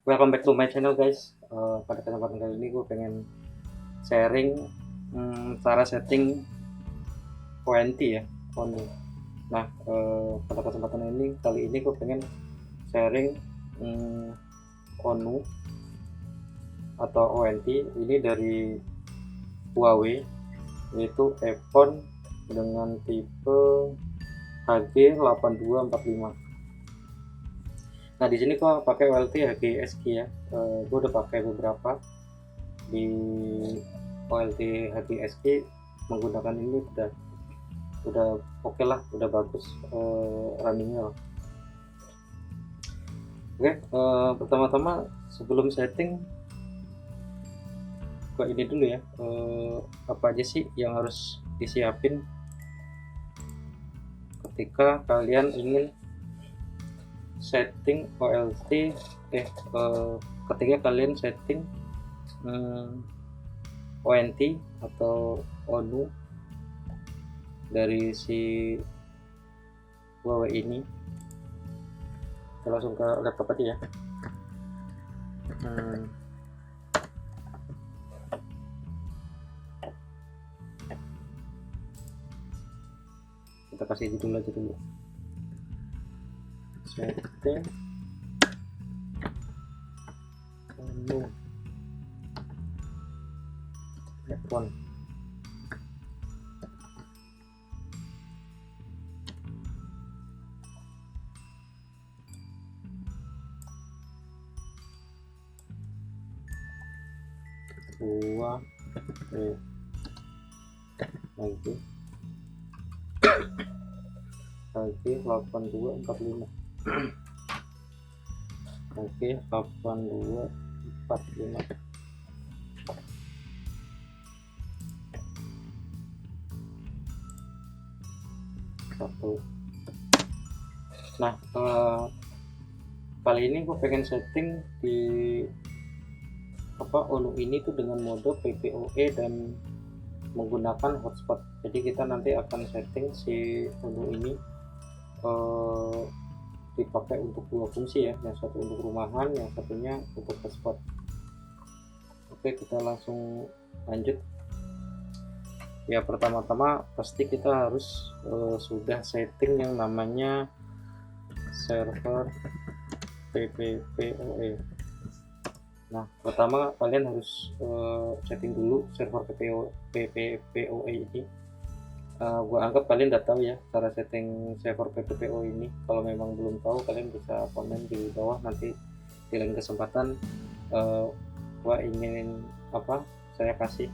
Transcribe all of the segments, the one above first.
Welcome back to my channel guys. Pada kesempatan kali ini gue pengen sharing cara setting ONT ya, ONU. Nah, pada kesempatan kali ini gue pengen sharing ONU atau ONT ini dari Huawei, yaitu iPhone dengan tipe HG8245. Nah, di sini gua pakai OLT HGSG ya. Gue udah pakai beberapa di OLT HGSG, menggunakan ini udah oke lah, udah bagus runningnya. Oke, pertama-tama sebelum setting gua ini dulu ya, apa aja sih yang harus disiapin ketika kalian ingin setting OLT ketika kalian setting ONT atau ONU dari si Huawei ini. Kita langsung ke laptop aja ya. Kita kasih judul aja dulu, setting ONU iPhone. Lagi HG8245 HG8245 satu. Nah, kali ini gue pengen setting di ONU ini tuh dengan mode PPOE dan menggunakan hotspot. Jadi kita nanti akan setting si ONU ini dipakai untuk dua fungsi ya, yang satu untuk rumahan, yang satunya untuk hotspot. Oke, kita langsung lanjut ya. Pertama-tama pasti kita harus sudah setting yang namanya server PPPoE. Nah, pertama kalian harus setting dulu server PPPoE ini. Gua anggap kalian udah tahu ya cara setting server PPPoE ini. Kalau memang belum tahu, kalian bisa komen di bawah, nanti di lain kesempatan gua ingin saya kasih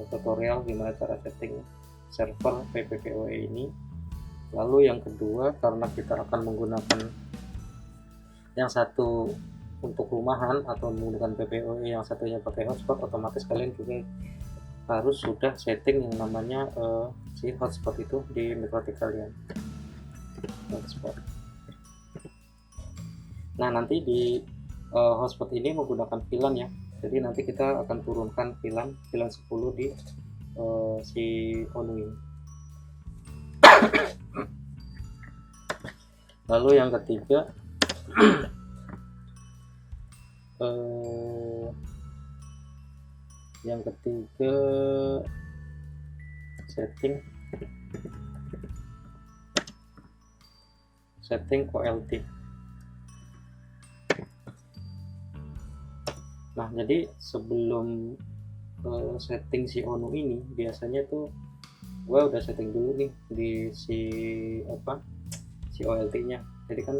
tutorial gimana cara setting server PPPoE ini. Lalu yang kedua, karena kita akan menggunakan yang satu untuk rumahan atau menggunakan PPOE, yang satunya pakai hotspot, otomatis kalian juga harus sudah setting yang namanya si hotspot itu di MikroTik kalian. Hotspot. Nah, nanti di hotspot ini menggunakan VLAN ya. Jadi nanti kita akan turunkan VLAN 10 di si ONU ini. Lalu yang ketiga, setting OLT. Nah, jadi sebelum setting si ONU ini, biasanya tuh gue udah setting dulu nih di si OLT nya. Jadi kan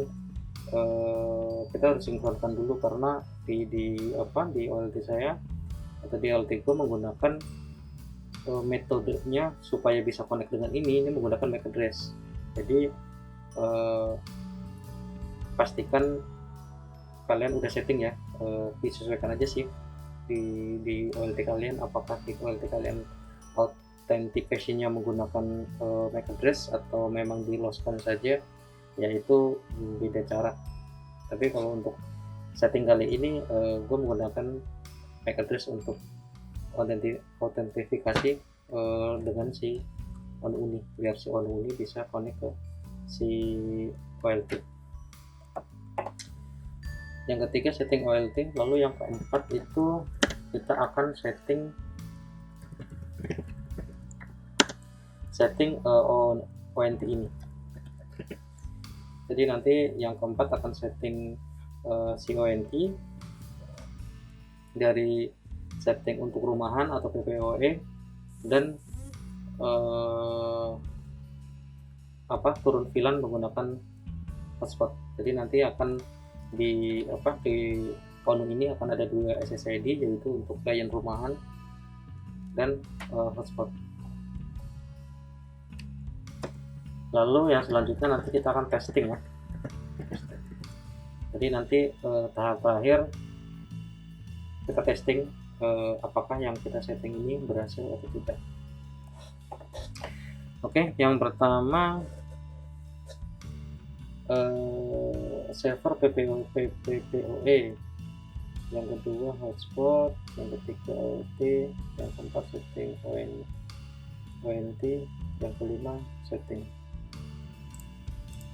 kita harus sinkronkan dulu, karena di OLT saya atau di OLT gue menggunakan metodenya supaya bisa connect dengan ini menggunakan MAC address. Jadi pastikan kalian udah setting ya, disesuaikan aja sih di OLT kalian, apakah di OLT kalian authentication-nya menggunakan MAC address atau memang di loskan saja, yaitu beda cara. Tapi kalau untuk setting kali ini gue menggunakan MAC address untuk autentifikasi dengan si ONU ini, biar si ONU ini bisa connect ke si OLT. yang ketiga setting OLT, lalu yang keempat itu kita akan setting ONT ini. Jadi nanti yang keempat akan setting si ONT dari setting untuk rumahan atau PPOE dan turun VLAN menggunakan hotspot. Jadi nanti akan di ONU ini akan ada 2 SSID, yaitu untuk klien rumahan dan hotspot. Lalu yang selanjutnya nanti kita akan testing ya. Jadi nanti tahap terakhir kita testing apakah yang kita setting ini berhasil atau tidak. Oke, yang pertama server PPPoE, yang kedua hotspot, yang ketiga OT, yang keempat setting ONT, yang kelima setting.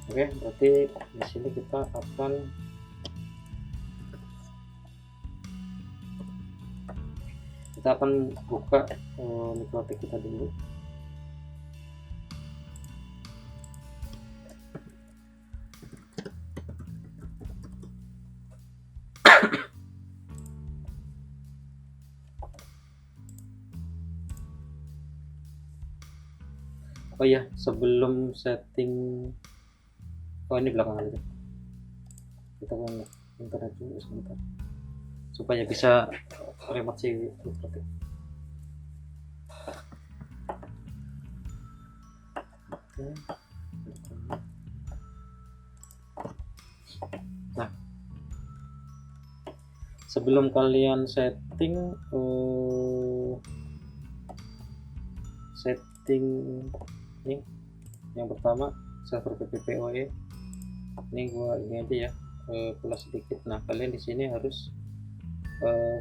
Oke, berarti di sini kita akan buka MikroTik kita dulu. Oh iya, sebelum setting, ini belakangan aja, kita kan internet dulu sebentar supaya bisa remote si MikroTik. Nah, sebelum kalian setting ini, yang pertama server PPPoE ini gua ini aja ya, plus sedikit. Nah, kalian di sini harus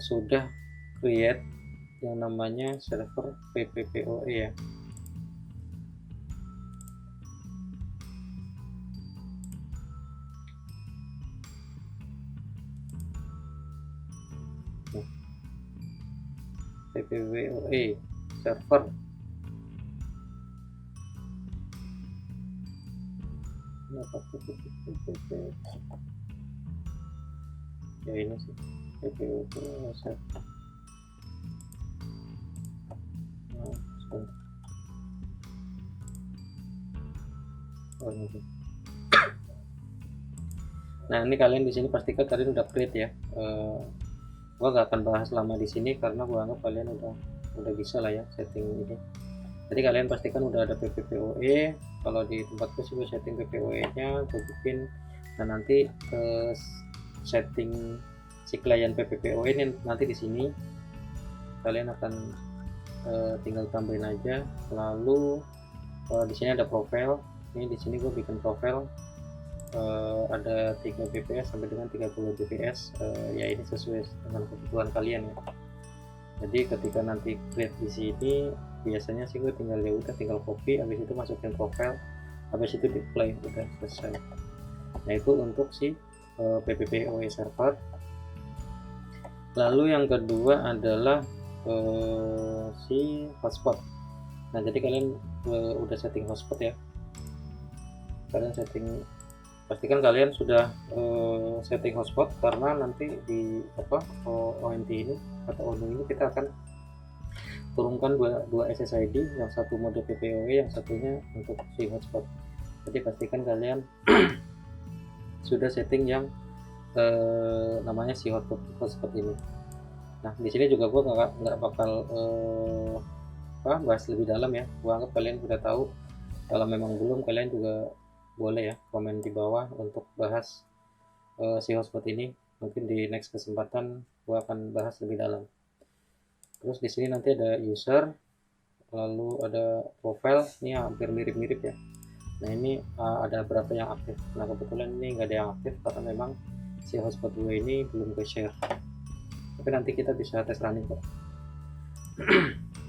sudah create yang namanya server PPPoE ya. PPPoE server. Ya ini sih PPPoE server. Nah, ini kalian di sini pastikan kalian udah create ya. Gua gak akan bahas lama di sini karena gua anggap kalian udah bisa lah ya setting ini. Jadi kalian pastikan udah ada PPPoE. Kalau di tempatku sih gue setting PPOE nya, gue bikin. Nah, nanti setting si klien PPPoE ini nanti di sini kalian akan tinggal tambahin aja. Lalu di sini ada profile. Ini di sini gue bikin profile ada 3 bps sampai dengan 30 bps. Ya ini sesuai dengan kebutuhan kalian ya. Jadi ketika nanti create di sini biasanya sih gue tinggal copy, habis itu masukin profile, habis itu di play, udah selesai. Nah, itu untuk si PPPoE server. Lalu yang kedua adalah si hotspot. Nah, jadi kalian udah setting hotspot ya. Kalian pastikan kalian sudah setting hotspot, karena nanti di ONT ini atau ONU ini kita akan turunkan dua SSID, yang satu mode PPOE, yang satunya untuk si hotspot. Jadi pastikan kalian sudah setting yang namanya si hotspot ini. Nah, di sini juga gue nggak bakal bahas lebih dalam ya. Gue anggap kalian sudah tahu. Kalau memang belum, kalian juga boleh ya komen di bawah untuk bahas si hotspot ini. Mungkin di next kesempatan gue akan bahas lebih dalam. Terus di sini nanti ada user, lalu ada profile. Ini hampir mirip-mirip ya. Nah, ini ada berapa yang aktif. Nah, kebetulan ini nggak ada yang aktif karena memang si hotspot gue ini belum ke share. Tapi nanti kita bisa tes running kok.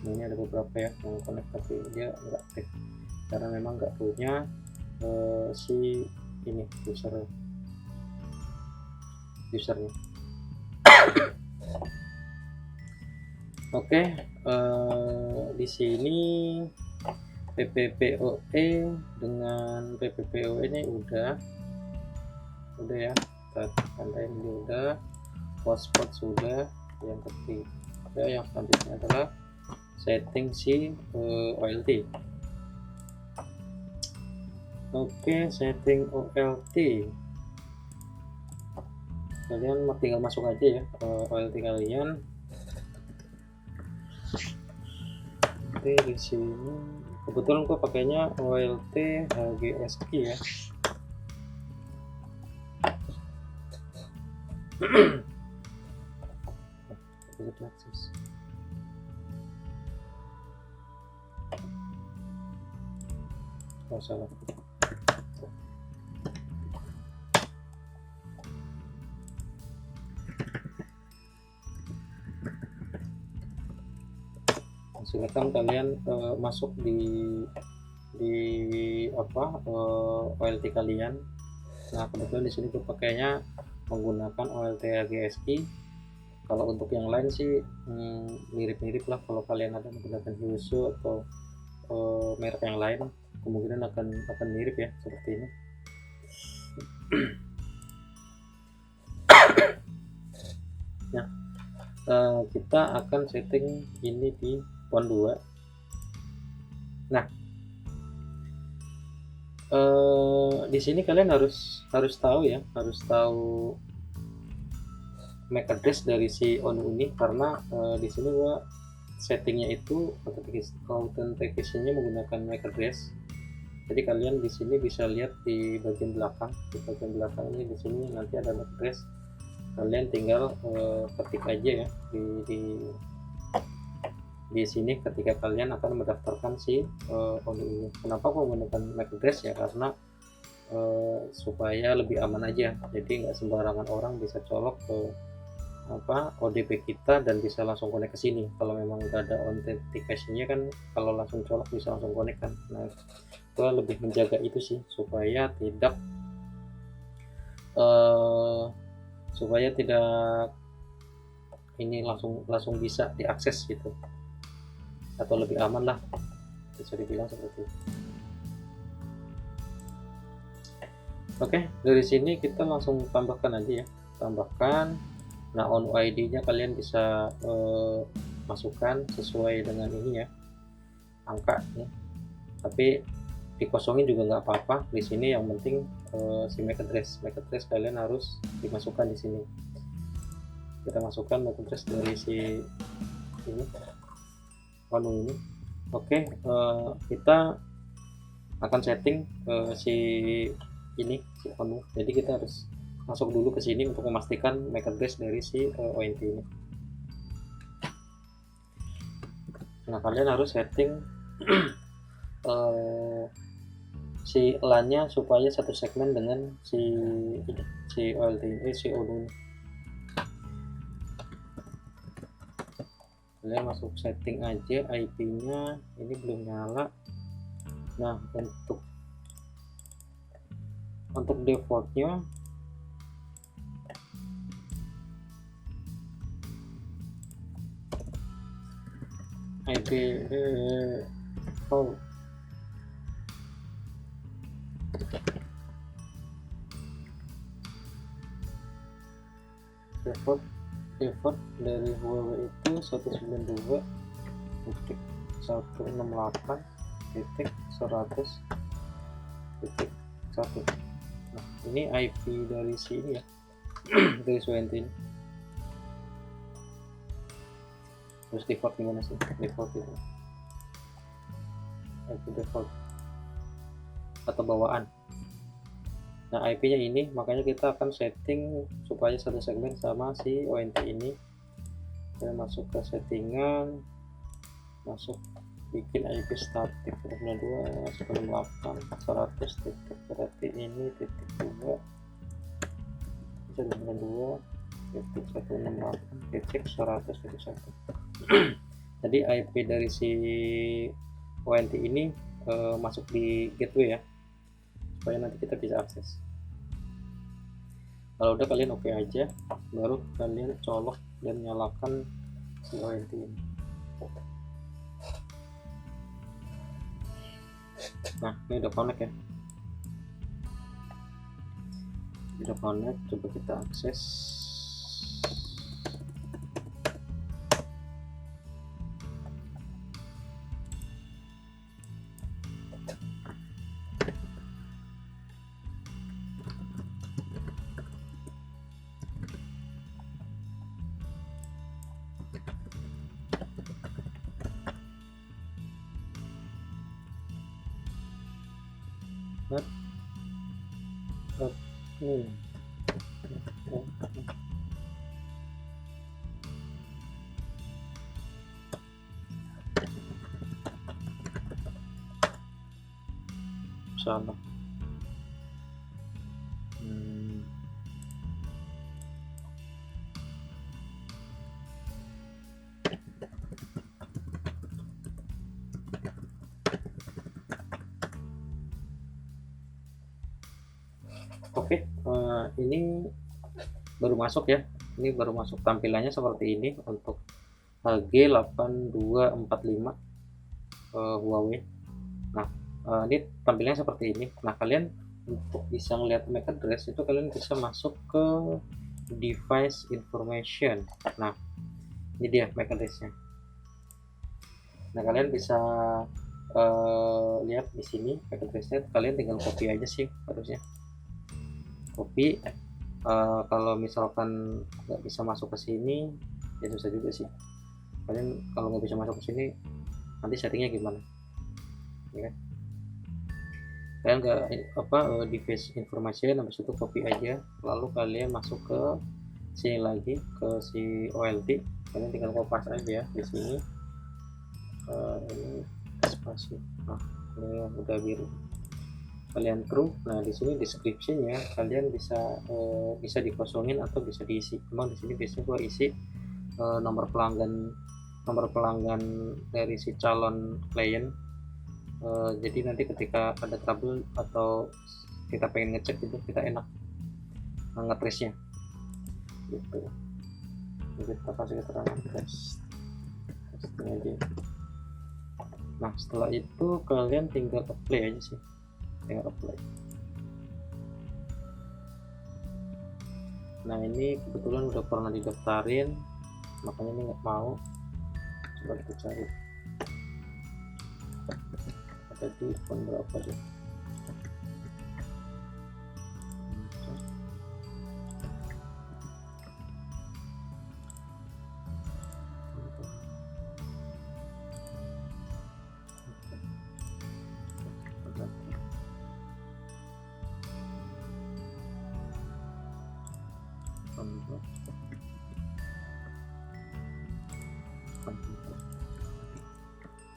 Nah, ini ada beberapa ya yang connect tapi dia nggak aktif karena memang nggak punya si ini user. usernya. Oke, di sini PPPoE dengan PPPoE ini udah ya, kita tandain ini udah, hotspot sudah. Yang ketiga, yang selanjutnya adalah setting si OLT. Oke, setting OLT, kalian tinggal masuk aja ya OLT kalian. Oke, di sini kebetulan gue pakainya OLT HGSQ ya. Oh, salah. Silakan kalian masuk di OLT kalian. Nah, kebetulan di sini gue pakainya menggunakan OLT HGSQ. Kalau untuk yang lain sih mirip-mirip lah. Kalau kalian ada menggunakan Hyusu atau merek yang lain, kemungkinan akan mirip ya seperti ini. Nah, kita akan setting ini di pon 2. Nah, di sini kalian harus tahu ya, harus tahu MAC address dari si ONU ini, karena di sini gua settingnya itu authentication-nya menggunakan MAC address. Jadi kalian di sini bisa lihat di bagian belakang, ini di sini nanti ada MAC address. Kalian tinggal ketik aja ya di sini ketika kalian akan mendaftarkan si ONU ini. Kenapa aku menggunakan MAC address ya, karena supaya lebih aman aja, jadi nggak sembarangan orang bisa colok ke ODP kita dan bisa langsung connect ke sini. Kalau memang nggak ada authentication-nya kan, kalau langsung colok bisa langsung connect kan. Nah, itu lebih menjaga itu sih, supaya tidak ini langsung bisa diakses gitu, atau lebih aman lah, bisa dibilang seperti itu. Oke, dari sini kita langsung tambahkan aja ya, nah ONU ID-nya kalian bisa masukkan sesuai dengan ini ya, angka ya, tapi dikosongin juga nggak apa-apa. Di sini yang penting si MAC address kalian harus dimasukkan di sini. Kita masukkan MAC address dari si ini ONU ini. Oke, kita akan setting si ONU. Jadi kita harus masuk dulu ke sini untuk memastikan MAC address dari si ONT ini. Nah, kalian harus setting si LAN-nya supaya satu segmen dengan si OLT ini, si ONU ini. Kalian masuk setting aja, IP-nya ini belum nyala. Nah, untuk defaultnya IP default dari Huawei itu 192.168.100.1. Nah, ini IP dari sini ya, dari ONT ini. Terus default gimana sih? Default itu IP default atau bawaan. Nah, IP-nya ini, makanya kita akan setting supaya satu segmen sama si ONT ini. Kita masuk ke settingan, masuk bikin IP static 192.168.100 titik, berarti ini titik 2 192.168.100.1. Jadi IP dari si ONT ini masuk di gateway ya, supaya nanti kita bisa akses. Kalau udah kalian oke aja, baru kalian colok dan nyalakan si OLT ini. Nah, ini udah connect ya. Udah connect, coba kita akses. Salah. Oke, ini baru masuk ya. Ini baru masuk, tampilannya seperti ini untuk G8245 Huawei. Nah, ini tampilannya seperti ini. Nah, kalian untuk bisa melihat MAC address itu kalian bisa masuk ke device information. Nah, ini dia MAC addressnya. Nah, kalian bisa lihat di sini MAC addressnya. Kalian tinggal copy aja sih harusnya. Copy. Kalau misalkan nggak bisa masuk ke sini, ya susah juga sih. Kalian kalau nggak bisa masuk ke sini, nanti settingnya gimana? Ya kan? Kalian ke device information, habis itu copy aja, lalu kalian masuk ke sini lagi ke si OLT. Kalian tinggal kopas aja di sini. Ini spasi. Nah, ini udah biru. Kalian true. Nah, di sini description-nya kalian bisa dikosongin atau bisa diisi. Memang di sini biasanya gua isi nomor pelanggan dari si calon klien. Jadi nanti ketika ada trouble atau kita pengen ngecek itu, kita enak ngetrace-nya gitu. Jadi kita kasih keterangan testing aja. Nah, setelah itu kalian tinggal apply aja sih, tinggal apply. Nah, ini kebetulan udah pernah didaftarin, makanya ini nggak mau. Coba kita cari ada di phone berapa deh.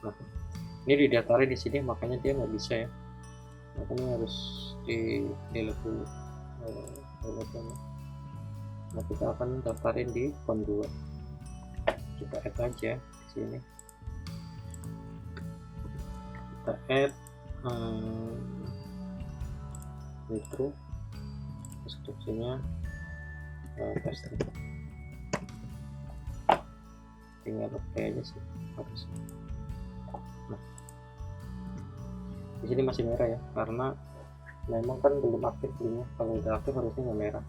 Nah, ini didaftarin di sini, makanya dia nggak bisa ya, makanya harus di delete dulu. Nah, kita akan daftarin di phone 2. Kita add aja di sini, kita add retro, deskripsinya testing, tinggal apply aja sih harusnya. Nah, di sini masih merah ya, karena memang kan belum aktif linknya. Kalau udah aktif harusnya nggak merah.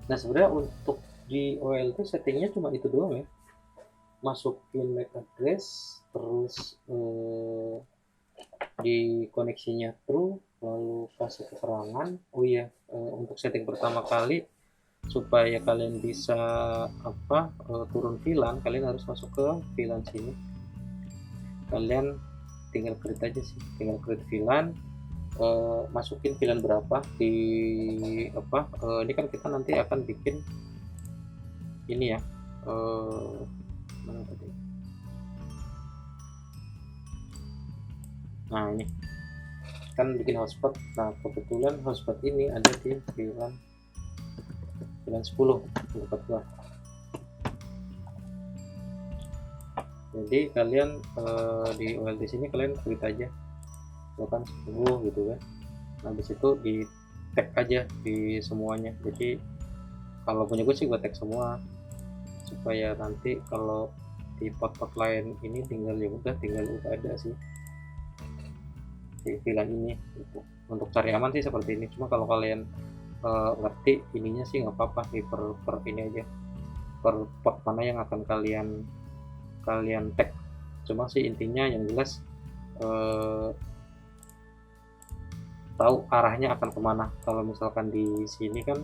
Nah, sebenarnya untuk di OLT settingnya cuma itu doang ya, masukin MAC address, terus di koneksinya true, lalu kasih keterangan. Oh iya, untuk setting pertama kali supaya kalian bisa turun VLAN, kalian harus masuk ke VLAN sini. Kalian tinggal create aja sih, tinggal create VLAN, masukin VLAN berapa di ini kan kita nanti akan bikin ini ya, mana tadi. Nah, ini kan bikin hotspot. Nah, kebetulan hotspot ini ada di VLAN 10 tempat gua. Jadi kalian di OLT sini kalian klik aja misalkan 10 gitu kan. Nah, habis itu di tag aja di semuanya. Jadi kalau punya gue sih gue tag semua, supaya nanti kalau di pot-pot lain ini tinggal udah ada sih di VLAN ini gitu. Untuk cari aman sih seperti ini. Cuma kalau kalian ngerti ininya sih nggak apa-apa di per ini aja, per pot mana yang akan kalian tag. Cuma sih intinya yang jelas tahu arahnya akan kemana. Kalau misalkan di sini kan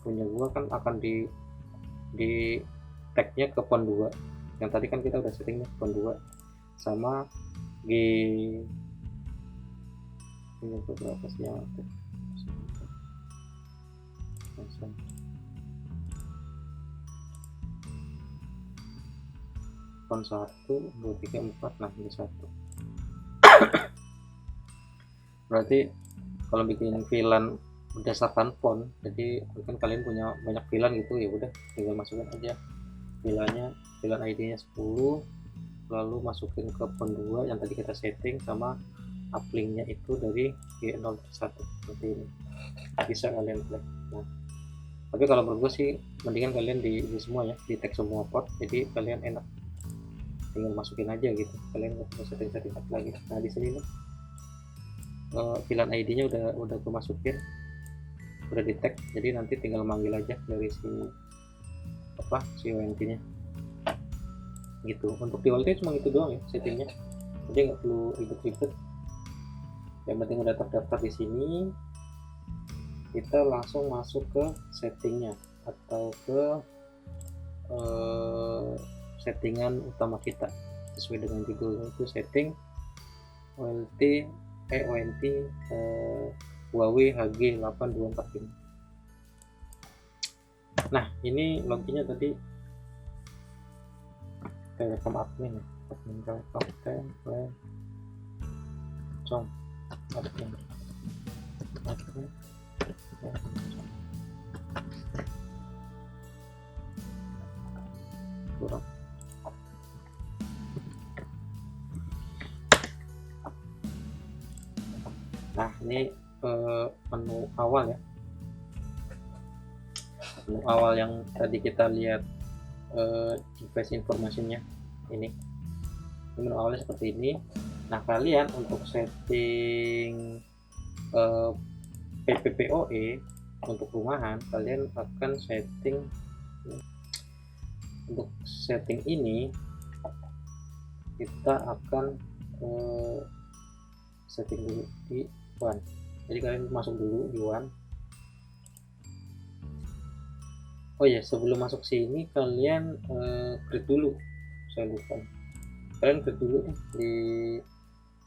punya gua kan akan di tagnya ke pon 2, yang tadi kan kita udah settingnya pon 2 sama G ini beberapa sih yang aktif pon 1 2 3 4. Nah ini 1 berarti kalau bikin VLAN berdasarkan pon, jadi mungkin kalian punya banyak VLAN gitu, ya udah tinggal masukin aja VLAN ID-nya 10, lalu masukin ke pon 2 yang tadi kita setting, sama uplinknya itu dari G0 ke 1 seperti ini, bisa kalian klik. Nah, tapi kalau menurut gue sih mendingan kalian di semua ya, di tag semua port, jadi kalian enak tinggal masukin aja gitu, kalian nggak perlu setting lagi. Nah di sini nih VLAN ID-nya udah gue masukin, udah di tag, jadi nanti tinggal manggil aja dari si ONT-nya gitu. Untuk di OLT cuma itu doang ya settingnya, jadi nggak perlu ribet-ribet. Yang penting udah terdaftar di sini, kita langsung masuk ke settingnya atau ke settingan utama kita sesuai dengan judulnya, itu setting ONT Huawei HG8245. Nah ini loginnya tadi Telekom admin Telekom admin kurang. Nah ini menu awal ya, menu awal yang tadi kita lihat device information-nya ini menu awalnya seperti ini. Nah kalian untuk setting PPPoE untuk rumahan, kalian akan setting untuk setting ini, kita akan setting dulu di WAN. Jadi kalian masuk dulu di WAN. Oh ya, sebelum masuk sini kalian create dulu, saya lupa, kalian create dulu di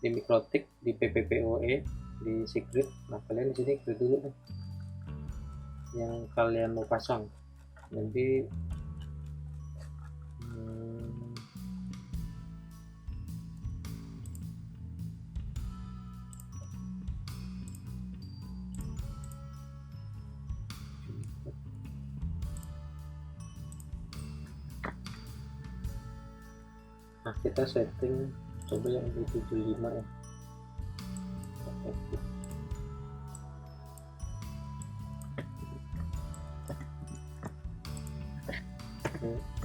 Mikrotik, di PPPoE, di secret. Nah kalian di sini create dulu yang kalian mau pasang. Nanti nah kita setting coba yang di 75 ya. Oke,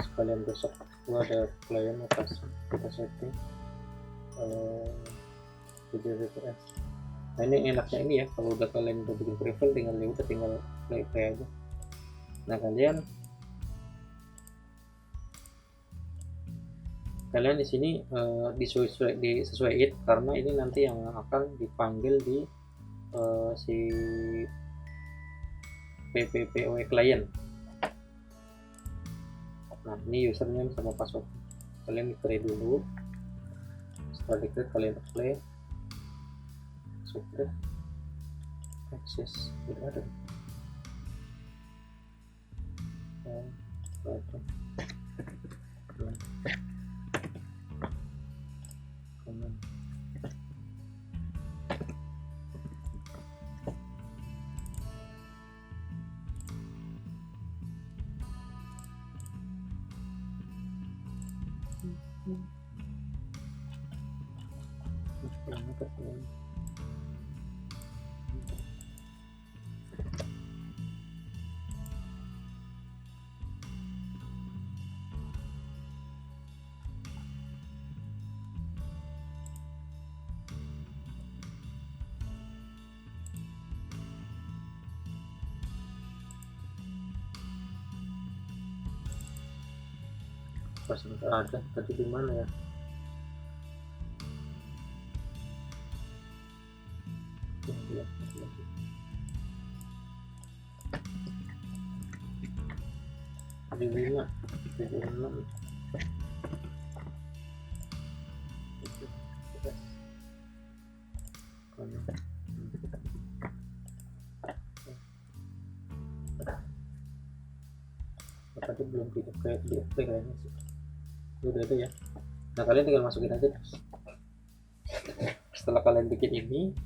sekalian besok gua ada klien atas kita setting video VPS. Nah ini enaknya ini ya, kalau udah kalian udah bikin prefill tinggal play aja. Nah kalian di sini disesuaikan karena ini nanti yang akan dipanggil di si PPPoE client. Nah ini username sama password, kalian create dulu. Setelah di create kalian apply secret access, tidak ada pasang ada tadi di mana ya? Di 5 76 tadi belum di kayaknya sih udah ada ya. Nah kalian tinggal masukin aja terus. Setelah kalian bikin ini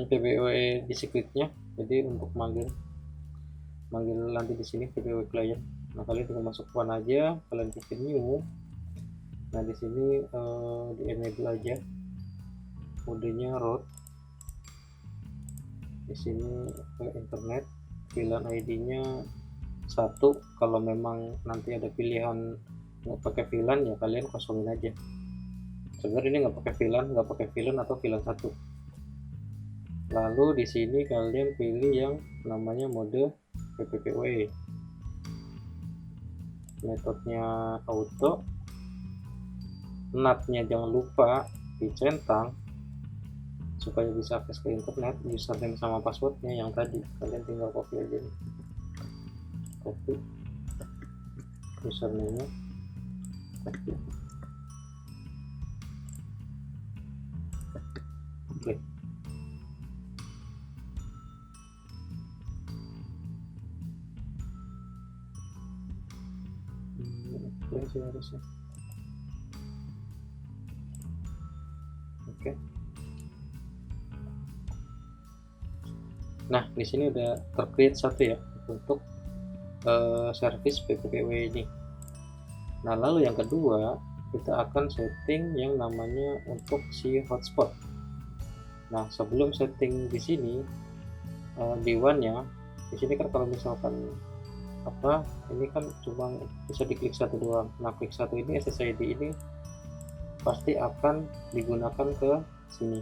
PPOE di secretnya, jadi untuk manggil nanti di sini PPOE client. Nah kalian tinggal masuk one aja, kalian bikin new. Nah di sini di enable aja modenya root. Di sini internet, VLAN ID-nya 1. Kalau memang nanti ada pilihan nggak pakai VLAN ya kalian kosongin aja. Sebenarnya ini nggak pakai VLAN atau VLAN 1. Lalu di sini kalian pilih yang namanya mode PPPoE. Metodenya auto. NAT-nya jangan lupa dicentang supaya bisa akses ke internet. Username sama passwordnya yang tadi kalian tinggal copy aja nih. Copy username-nya, copy. Oke. Oke sih harusnya. Oke. Nah, di sini udah tercreate satu ya untuk service PPPoE ini. Nah, lalu yang kedua kita akan setting yang namanya untuk si hotspot. Nah, sebelum setting di sini di one-nya, di sini kan kalau misalkan apa ini kan cuma bisa diklik satu doang. Nah, klik satu ini SSID ini pasti akan digunakan ke sini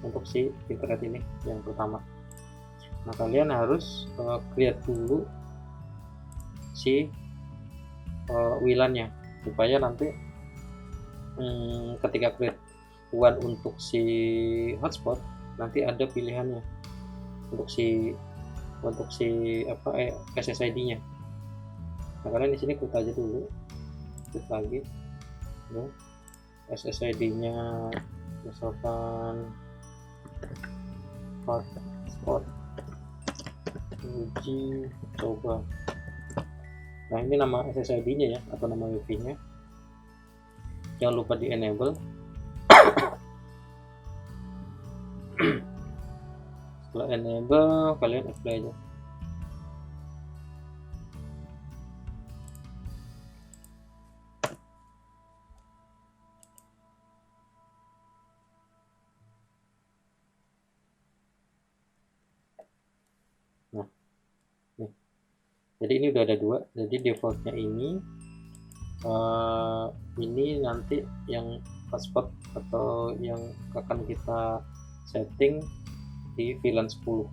untuk si internet ini yang pertama. Nah kalian harus create dulu si WLAN-nya supaya nanti ketika create one untuk si hotspot nanti ada pilihannya untuk si SSID-nya. Nah kalian di sini klik aja dulu, klik lagi, ya. SSID-nya misalkan hotspot uji coba. Nah ini nama SSID-nya ya atau nama wifi-nya. Jangan lupa di enable. Setelah enable kalian apply aja. Nah nih, jadi ini udah ada dua. Jadi defaultnya ini nanti yang hotspot atau yang akan kita setting di VLAN 10.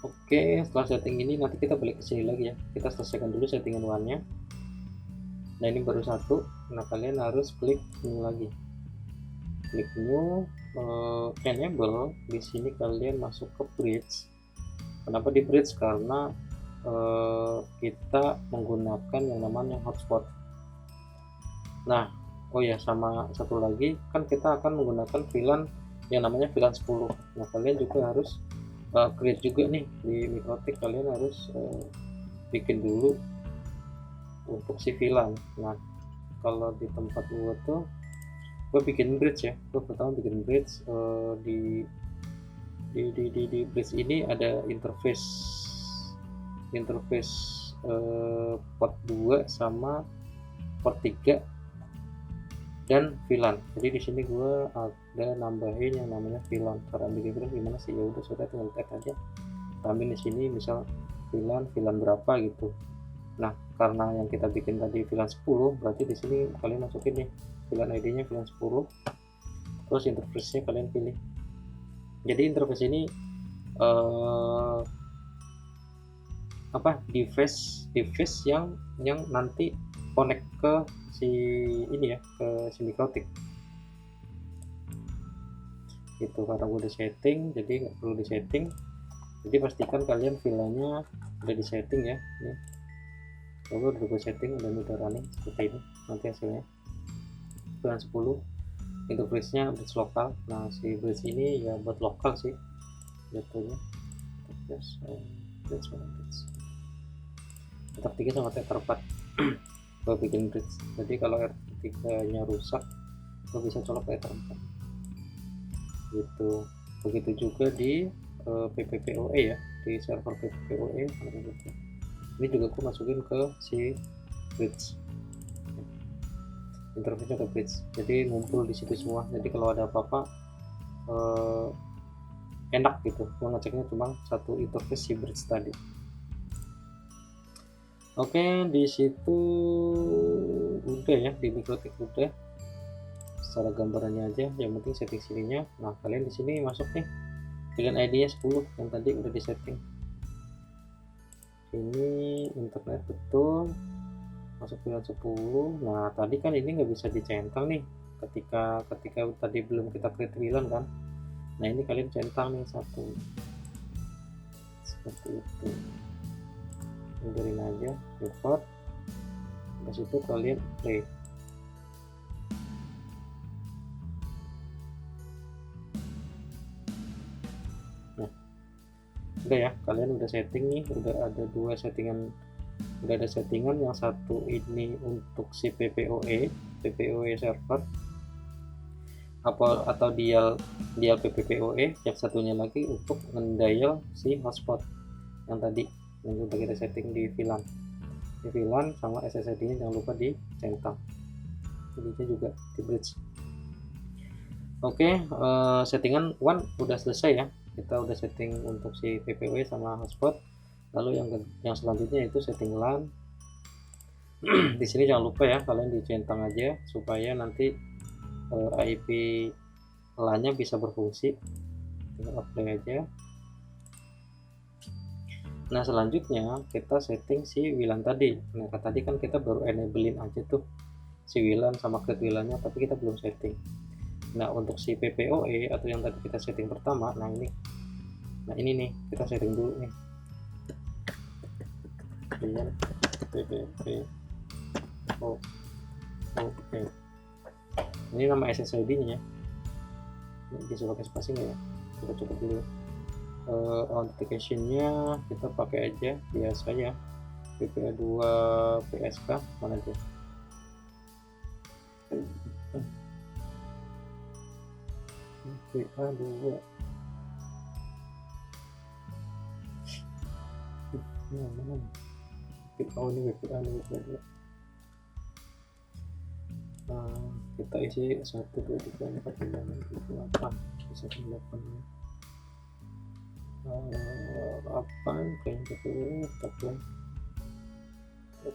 Oke, setelah setting ini nanti kita balik ke sini lagi ya. Kita selesaikan dulu settingan one-nya. Nah ini baru satu. Nah kalian harus klik new lagi. Klik new, enable. Di sini kalian masuk ke bridge. Kenapa di bridge? Karena kita menggunakan yang namanya hotspot. Nah, oh ya sama satu lagi kan kita akan menggunakan VLAN yang namanya VLAN 10. Nah kalian juga harus create juga nih di MikroTik, kalian harus bikin dulu untuk si VLAN. Nah kalau di tempat gue bikin bridge ya, gue pertama bikin bridge. Di bridge ini ada interface port 2 sama port 3 dan VLAN. Jadi di sini gue ada nambahin yang namanya VLAN. Cara bikin VLAN gimana sih? Ya udah sudah tinggal tag aja. Tambahin di sini misal VLAN berapa gitu. Nah, karena yang kita bikin tadi VLAN 10, berarti di sini kalian masukin nih VLAN ID-nya VLAN 10. Terus interface-nya kalian pilih. Jadi interface ini eh, device yang nanti connect ke si ini ya, ke si mikrotik gitu. Karena gue udah setting, jadi nggak perlu disetting. Jadi pastikan kalian VLAN-nya udah disetting ya. Ini udah gue setting, udah running seperti ini nanti hasilnya. VLAN 10, interface-nya bridge lokal. Nah si bridge ini ya buat lokal sih jatuhnya. Terus bridge tetap 3 sama tether 4 gue bikin bridge. Jadi kalau R3 nya rusak, gue bisa colok ke tether 4 gitu. Begitu juga di PPPoE ya, di server PPPoE ini juga aku masukin ke si bridge, interface ke bridge, jadi ngumpul di situ semua. Jadi kalau ada apa-apa enak gitu, gue ngeceknya cuma satu interface si bridge tadi. Oke, di situ udah ya, di mikrotik udah secara gambarannya aja, yang penting setting sininya. Nah kalian di sini masuk nih dengan ID nya 10 yang tadi udah di setting. Ini internet betul, masuk VLAN 10. Nah tadi kan ini nggak bisa dicentang nih ketika tadi belum kita create VLAN kan. Nah ini kalian centang nih satu seperti itu, dengerin aja record. Dari situ kalian play. Nah udah ya, kalian udah setting nih, udah ada dua settingan, udah ada settingan. Yang satu ini untuk si PPoE server atau dial PPPoE, yang satunya lagi untuk mendial si hotspot yang tadi yang udah kita setting di VLAN sama SSID nya jangan lupa dicentang, jadinya juga di bridge. Oke, settingan one udah selesai ya, kita udah setting untuk si PPoE sama hotspot. Lalu yang selanjutnya itu setting LAN. Di sini jangan lupa ya, kalian dicentang aja supaya nanti IP LAN-nya bisa berfungsi. Tinggal apply aja. Nah selanjutnya kita setting si WLAN tadi. Nah tadi kan kita baru enablein aja tuh si WLAN sama create WLAN-nya, tapi kita belum setting. Nah untuk si PPoE atau yang tadi kita setting pertama, nah ini nih kita setting dulu nih, dengan PPPoE. Ini nama SSID nya ya, ini bisa pakai spasi nggak ya, kita coba dulu. Authentication nya kita pakai aja biasa ya, PPA2 PSK mana aja. PPA2 mana? Oh ini WPA nih, WPA2. Kita isi 1 2 3 4 5 6 7 8, bisa 8 ya. 8 kayaknya gitu, tapi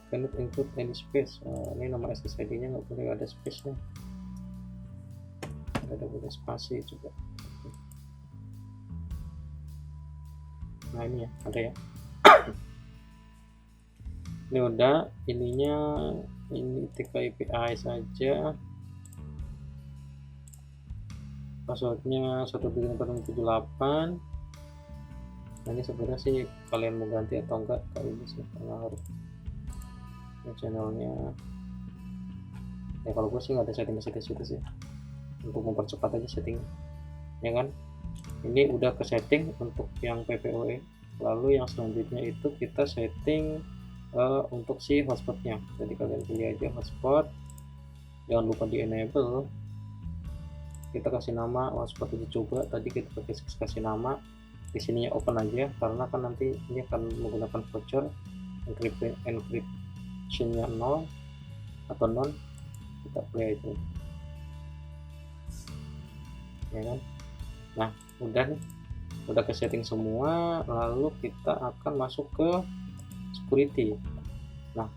cannot include any space. Ini nama SSID nya nggak boleh ada space nya, ada boleh spasi juga. Nah ini ya, ada ya. Ini udah, ininya ini TKIPI saja, passwordnya 1.478. Nah ini sebenarnya sih kalian mau ganti atau enggak kalau ini sih, karena harus channelnya ya. Kalau gue sih nggak ada setting situ sih, untuk mempercepat aja setting ya kan. Ini udah ke setting untuk yang PPoE. Lalu yang selanjutnya itu kita setting untuk si hotspotnya. Jadi kalian pilih aja hotspot, jangan lupa di enable. Kita kasih nama hotspot uji coba, tadi kita kasih nama. Di sini open aja karena kan nanti ini akan menggunakan voucher, encryption-nya 0 atau non, kita play aja ya kan. Nah udah nih, udah ke setting semua. Lalu kita akan masuk ke security. Nah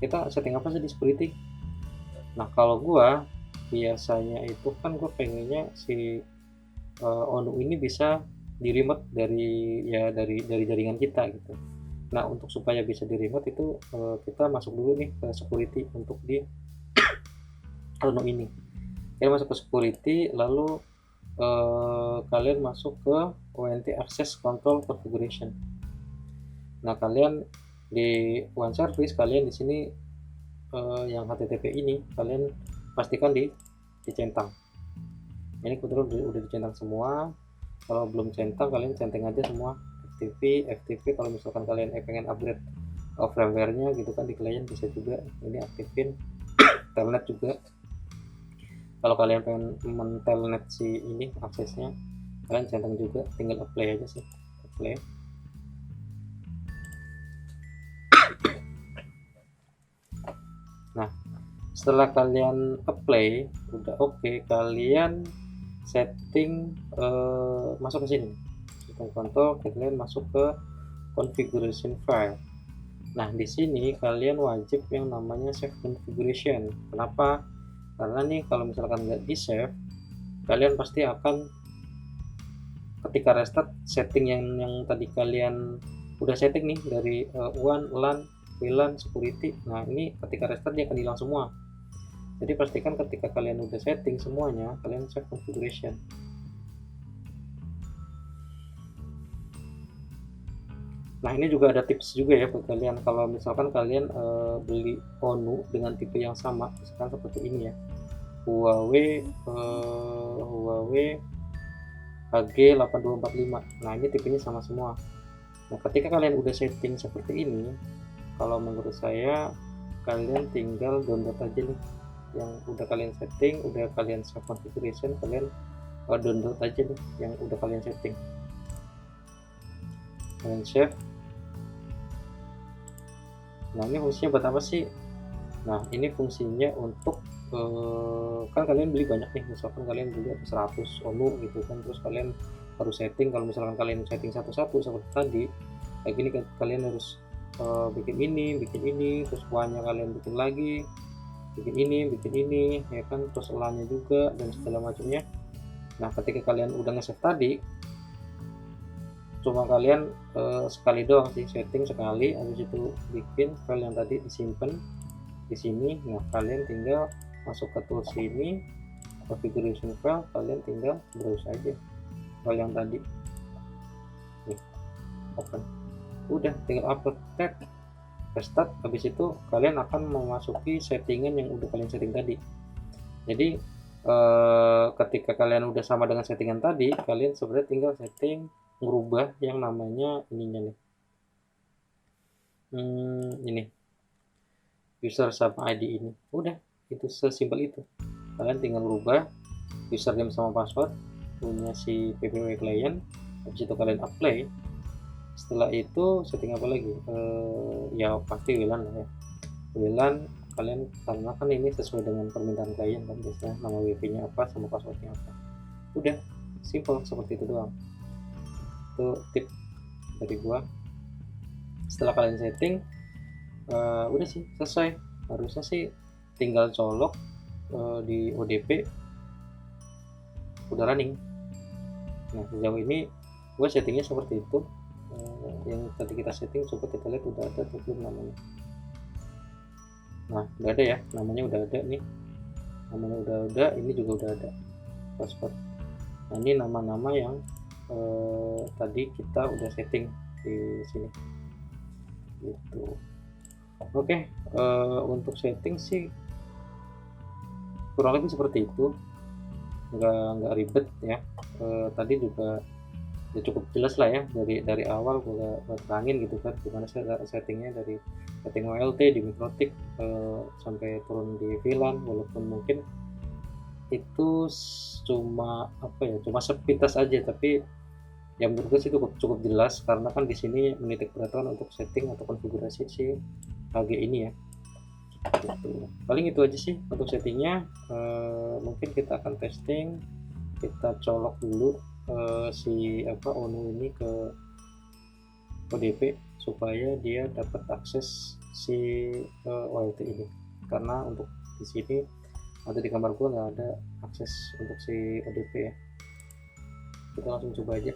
kita setting apa sih di security? Nah kalau gua biasanya itu kan gue pengennya si ONU ini bisa di remote dari jaringan kita gitu. Nah, untuk supaya bisa di remote itu kita masuk dulu nih ke security untuk di Arduino ini. Kalian masuk ke security, lalu kalian masuk ke ONT Access Control Configuration. Nah, kalian di one service, kalian di sini yang HTTP ini kalian pastikan dicentang. Ini kebetulan udah dicentang semua. Kalau belum centang, kalian centang aja semua FTP. Kalau misalkan kalian pengen upgrade firmware-nya gitu kan di klien bisa juga ini aktifin. Telnet juga, kalau kalian pengen mentelnet si ini aksesnya, kalian centang juga, tinggal apply aja sih, apply. Nah, setelah kalian apply udah oke, kalian setting masuk ke sini, setting control, kalian masuk ke configuration file. Nah, di sini kalian wajib yang namanya save configuration. Kenapa? Karena nih kalau misalkan nggak di save, kalian pasti akan ketika restart setting yang tadi kalian udah setting nih dari WAN, LAN, VLAN, security. Nah, ini ketika restart dia akan hilang semua. Jadi pastikan ketika kalian udah setting semuanya, kalian save configuration. Nah, ini juga ada tips juga ya buat kalian. Kalau misalkan kalian beli ONU dengan tipe yang sama, misalkan seperti ini ya, Huawei HG8245. Nah, ini tipenya sama semua. Nah, ketika kalian udah setting seperti ini, kalau menurut saya kalian tinggal download aja nih yang udah kalian setting, udah kalian save configuration, kalian download aja nih yang udah kalian setting, kalian save. Nah, ini fungsinya buat apa sih? Nah, ini fungsinya untuk kan kalian beli banyak nih, misalkan kalian beli 100 ONU gitu kan, terus kalian harus setting. Kalau misalkan kalian setting satu-satu seperti tadi kayak gini, kalian harus bikin ini, terus WAN-nya kalian bikin lagi, bikin ini ya kan, terus LAN-nya juga dan segala macamnya. Nah, ketika kalian udah nge-save tadi, cuma kalian sekali doang sih, setting sekali, habis itu bikin file yang tadi disimpan di sini. Nah, kalian tinggal masuk ke tools ini, configuration file, kalian tinggal browse aja file yang tadi nih, open, udah tinggal upload, tag, restart. Habis itu kalian akan memasuki settingan yang udah kalian setting tadi. Jadi ketika kalian udah sama dengan settingan tadi, kalian sebenarnya tinggal setting, merubah yang namanya ininya nih, ini user sama ID ini. Udah, itu sesimpel itu. Kalian tinggal rubah username sama password punya si PPW client, habis itu kalian apply. Setelah itu setting apa lagi? Ya pasti WLAN lah ya, WLAN kalian, karena kan ini sesuai dengan permintaan klien kan, biasanya nama WP nya apa sama passwordnya apa. Udah, simple seperti itu doang. Itu tip dari gua. Setelah kalian setting udah sih selesai, harusnya sih tinggal colok di ODP udah running. Nah, sejauh ini gue settingnya seperti itu. Yang tadi kita setting, coba kita lihat udah ada atau belum namanya. Nah, udah ada ya, namanya udah ada nih, namanya udah ada, ini juga udah ada password. Nah, ini nama-nama yang tadi kita udah setting di sini gitu. Oke, untuk setting sih kurang lebih seperti itu, nggak ribet ya. Tadi juga ya cukup jelas lah ya, dari awal gue terangin gitu kan gimana settingnya, dari setting OLT di Mikrotik sampai turun di VLAN, walaupun mungkin itu cuma apa ya, cuma sepintas aja, tapi yang menurut gue sih cukup jelas, karena kan di sini menitik beratkan untuk setting atau konfigurasi si HG ini ya gitu. Paling itu aja sih untuk settingnya. Mungkin kita akan testing, kita colok dulu si ONU ini ke ODP supaya dia dapat akses si OLT ini, karena untuk di sini ada di kamar gua nggak ada akses untuk si ODP ya. Kita langsung coba aja.